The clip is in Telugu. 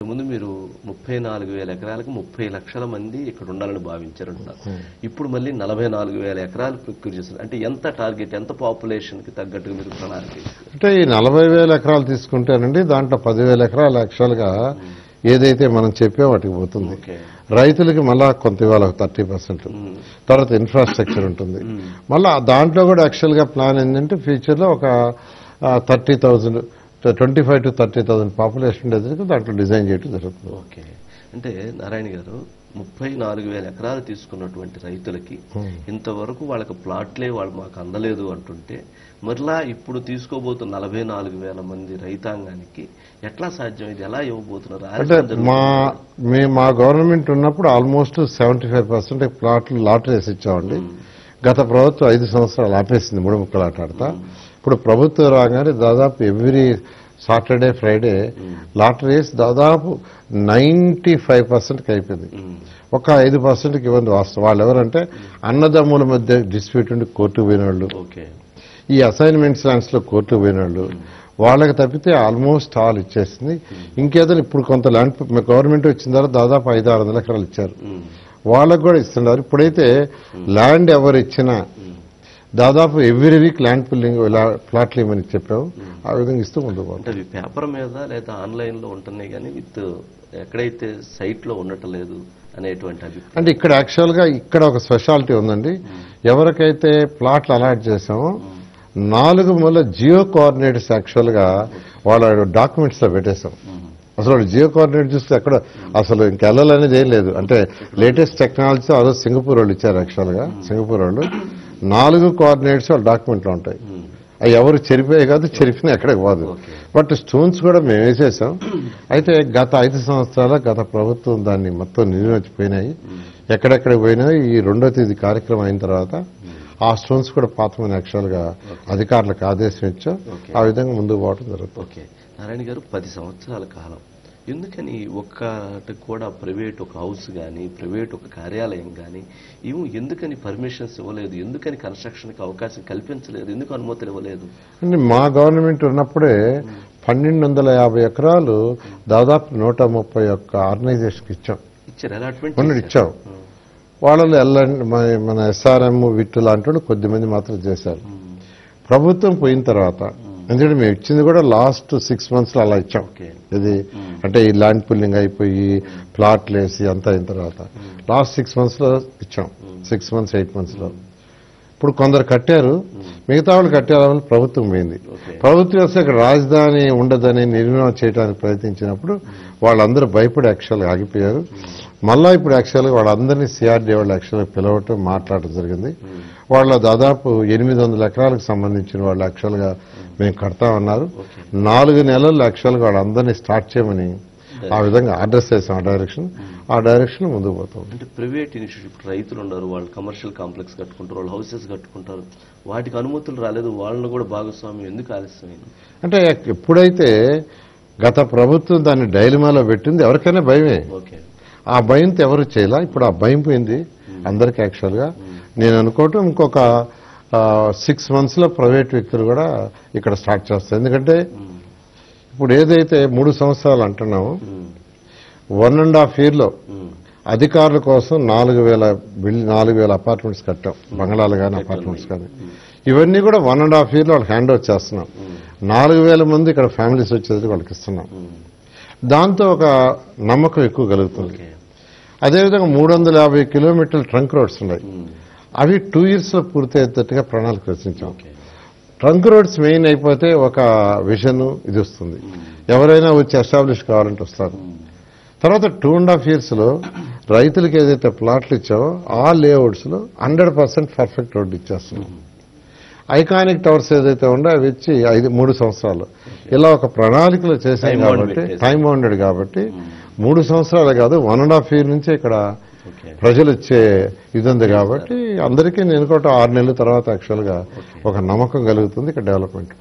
ముందు మీరు 34,000 ఎకరాలకు 30 లక్షల మంది ఇక్కడ ఉండాలని భావించారంటున్నారు. ఇప్పుడు మళ్ళీ 44,000 ఎకరాలు ప్రొక్యూర్ చేశారు. అంటే ఎంత టార్గెట్, ఎంత పాపులేషన్ కి తగ్గట్టుగా మీరు ప్రణాళిక? అంటే ఈ 40,000 ఎకరాలు తీసుకుంటేనండి దాంట్లో 10,000 ఎకరాలు యాక్చువల్గా ఏదైతే మనం చెప్పే వాటికి పోతుంది. రైతులకి మళ్ళా కొంత ఇవాళ 30%, తర్వాత ఇన్ఫ్రాస్ట్రక్చర్ ఉంటుంది. మళ్ళా దాంట్లో కూడా యాక్చువల్గా ప్లాన్ ఏంటంటే ఫ్యూచర్లో ఒక 30,000 25,000 to 30,000 పాపులేషన్ ఉండేది దాంట్లో డిజైన్ చేయడం జరుగుతుంది. ఓకే, అంటే నారాయణ గారు 34,000 ఎకరాలు తీసుకున్నటువంటి రైతులకి ఇంతవరకు వాళ్ళకి ప్లాట్లే వాళ్ళు మాకు అందలేదు అంటుంటే మరలా ఇప్పుడు తీసుకోబోతున్న 44,000 మంది రైతాంగానికి ఎట్లా సాధ్యం, ఇది ఎలా ఇవ్వబోతున్నారు? అంటే మా గవర్నమెంట్ ఉన్నప్పుడు ఆల్మోస్ట్ 75% ప్లాట్లు లాటరీ వేసి ఇచ్చామండి. గత ప్రభుత్వం 5 సంవత్సరాలు ఆపేసింది, మూడు ముక్కలు ఆటాడతా. ఇప్పుడు ప్రభుత్వం రాగానే దాదాపు ఎవ్రీ సాటర్డే ఫ్రైడే లాటరీస్ దాదాపు 95%కి అయిపోయింది. ఒక 5%కి ఇవ్వండి వాస్తవం. వాళ్ళు ఎవరంటే అన్నదమ్ముల మధ్య డిస్ప్యూట్ ఉండి కోర్టుకు పోయిన వాళ్ళు, ఈ అసైన్మెంట్స్ ల్యాండ్స్ లో కోర్టుకు పోయిన వాళ్ళు, వాళ్ళకి తప్పితే ఆల్మోస్ట్ ఆల్ ఇచ్చేసింది. ఇంకేదో ఇప్పుడు కొంత ల్యాండ్ గవర్నమెంట్ వచ్చిన తర్వాత దాదాపు 500-600 ఎకరాలు ఇచ్చారు, వాళ్ళకు కూడా ఇస్తున్నారు. ఇప్పుడైతే ల్యాండ్ ఎవరు ఇచ్చినా దాదాపు ఎవ్రీ వీక్ ల్యాండ్ పుల్లింగ్ ప్లాట్లు ఇవ్వమని చెప్పాము. ఆ విధంగా ఇస్తూ ముందుకు అంటే పేపర్ మీద లేదా ఆన్లైన్ లో ఉంటున్నాయి కానీ విత్ ఎక్కడైతే సైట్ లో ఉండటం లేదు అనేటువంటి అభిప్రాయం. అంటే ఇక్కడ యాక్చువల్గా ఇక్కడ ఒక స్పెషాలిటీ ఉందండి. ఎవరికైతే ప్లాట్లు అలాట్ చేసామో 4 మూల జియో కోఆర్డినేట్స్ యాక్చువల్గా వాళ్ళ డాక్యుమెంట్స్ లో పెట్టేశాం. అసలు జియో కోఆర్డినేట్ చూస్తే ఎక్కడ అసలు ఇంకెళ్ళాలనేది ఏం లేదు. అంటే లేటెస్ట్ టెక్నాలజీ ఆ రోజు సింగపూర్ వాళ్ళు ఇచ్చారు. యాక్చువల్గా సింగపూర్ వాళ్ళు 4 కోఆర్డినేట్స్ వాళ్ళ డాక్యుమెంట్లో ఉంటాయి. అవి ఎవరు చెరిపోయాయి కాదు, చెరిపినా ఎక్కడికి పోదు. బట్ స్టోన్స్ కూడా మేము వేసేసాం. అయితే గత 5 సంవత్సరాల గత ప్రభుత్వం దాన్ని మొత్తం నిర్వహించిపోయినాయి. ఎక్కడెక్కడికి పోయినాయి. ఈ 2వ తేదీ కార్యక్రమం అయిన తర్వాత ఆ స్టోన్స్ కూడా పాతమని యాక్చువల్గా అధికారులకు ఆదేశం ఇచ్చాం. ఆ విధంగా ముందుకు పోవడం జరుగుతుంది. ఓకే, నారాయణ గారు 10 సంవత్సరాల కాలం ఎందుకని ఒక్కటి కూడా ప్రైవేట్ ఒక హౌస్ కానీ ప్రైవేట్ ఒక కార్యాలయం కానీ ఎందుకని పర్మిషన్స్ ఇవ్వలేదు? ఎందుకని కన్స్ట్రక్షన్కి అవకాశం కల్పించలేదు? ఎందుకు అనుమతులు ఇవ్వలేదు? అంటే మా గవర్నమెంట్ ఉన్నప్పుడే 1,250 ఎకరాలు దాదాపు 131 ఆర్గనైజేషన్కి ఇచ్చాం. ఇచ్చారు, అలాట్మెంట్ ఇచ్చాం. వాళ్ళలో మన ఎస్ఆర్ఎం విట్టు లాంటి వాళ్ళు కొద్దిమంది మాత్రం చేశారు. ప్రభుత్వం పోయిన తర్వాత, ఎందుకంటే మేము ఇచ్చింది కూడా లాస్ట్ 6 months అలా ఇచ్చాం. ఇది అంటే ఈ ల్యాండ్ పుల్లింగ్ అయిపోయి ప్లాట్లు వేసి అంతా అయిన తర్వాత లాస్ట్ 6 months ఇచ్చాం. 6 months 8 months. ఇప్పుడు కొందరు కట్టారు, మిగతా వాళ్ళు కట్టారని ప్రభుత్వం పోయింది. ప్రభుత్వం వస్తే ఇక్కడ రాజధాని ఉండదని నిర్మాణం చేయడానికి ప్రయత్నించినప్పుడు వాళ్ళందరూ భయపడి యాక్చువల్గా ఆగిపోయారు. మళ్ళా ఇప్పుడు యాక్చువల్గా వాళ్ళందరినీ సిఆర్డీ వాళ్ళు యాక్చువల్గా పిలవటం మాట్లాడటం జరిగింది. వాళ్ళ దాదాపు 800 ఎకరాలకు సంబంధించిన వాళ్ళు యాక్చువల్గా మేము కడతామన్నారు. 4 నెలల్లో యాక్చువల్గా వాళ్ళందరినీ స్టార్ట్ చేయమని ఆ విధంగా ఆర్డర్స్ చేసాం. ఆ డైరెక్షన్ ముందుకు పోతాం. అంటే ప్రైవేట్ ఇనిషియేటివ్ రైతులు ఉన్నారు, వాళ్ళు కమర్షియల్ కాంప్లెక్స్ కట్టుకుంటారు, వాళ్ళు హౌసెస్ కట్టుకుంటారు, వాటికి అనుమతులు రాలేదు, వాళ్ళని కూడా భాగస్వామ్యం ఎందుకు ఆలస్యమైంది? అంటే ఎప్పుడైతే గత ప్రభుత్వం దాన్ని డైలమాలో పెట్టింది ఎవరికైనా భయమే. ఆ భయంతో ఎవరు చేయాల. ఇప్పుడు ఆ భయం పోయింది అందరికీ. యాక్చువల్గా నేను అనుకోవటం ఇంకొక 6 months ప్రైవేట్ వ్యక్తులు కూడా ఇక్కడ స్టార్ట్ చేస్తారు. ఎందుకంటే ఇప్పుడు ఏదైతే 3 సంవత్సరాలు అంటున్నామో 1.5 year అధికారుల కోసం 4,000 అపార్ట్మెంట్స్ కట్టాం. బంగ్లాలు కానీ అపార్ట్మెంట్స్ కానీ ఇవన్నీ కూడా 1.5 year వాళ్ళకి హ్యాండ్ ఓవర్ చేస్తున్నాం. 4,000 మంది ఇక్కడ ఫ్యామిలీస్ వచ్చేది వాళ్ళకి ఇస్తున్నాం. దాంతో ఒక నమ్మకం ఎక్కువ కలుగుతుంది. అదేవిధంగా 350 kilometers ట్రంక్ రోడ్స్ ఉన్నాయి. అవి 2 years పూర్తి అయ్యేటట్టుగా ప్రణాళిక రచించాం. ట్రంక్ రోడ్స్ మెయిన్ అయిపోతే ఒక విజన్ ఇది వస్తుంది. ఎవరైనా వచ్చి ఎస్టాబ్లిష్ కావాలంటే వస్తారు. తర్వాత 2.5 years రైతులకు ఏదైతే ప్లాట్లు ఇచ్చావో ఆ లేఅవుట్స్ లో 100% పర్ఫెక్ట్ రోడ్డు ఇచ్చేస్తున్నాం. ఐకానిక్ టవర్స్ ఏదైతే ఉందో అవి ఇచ్చి 3 సంవత్సరాలు ఇలా ఒక ప్రణాళికలో చేశాం. కాబట్టి టైం బౌండెడ్ కాబట్టి 3 సంవత్సరాలు కాదు 1.5 year నుంచి ఇక్కడ ప్రజలు వచ్చే ఇది ఉంది. కాబట్టి అందరికీ నేను కూడా 6 నెలల తర్వాత యాక్చువల్గా ఒక నమ్మకం కలుగుతుంది ఇక్కడ డెవలప్మెంట్.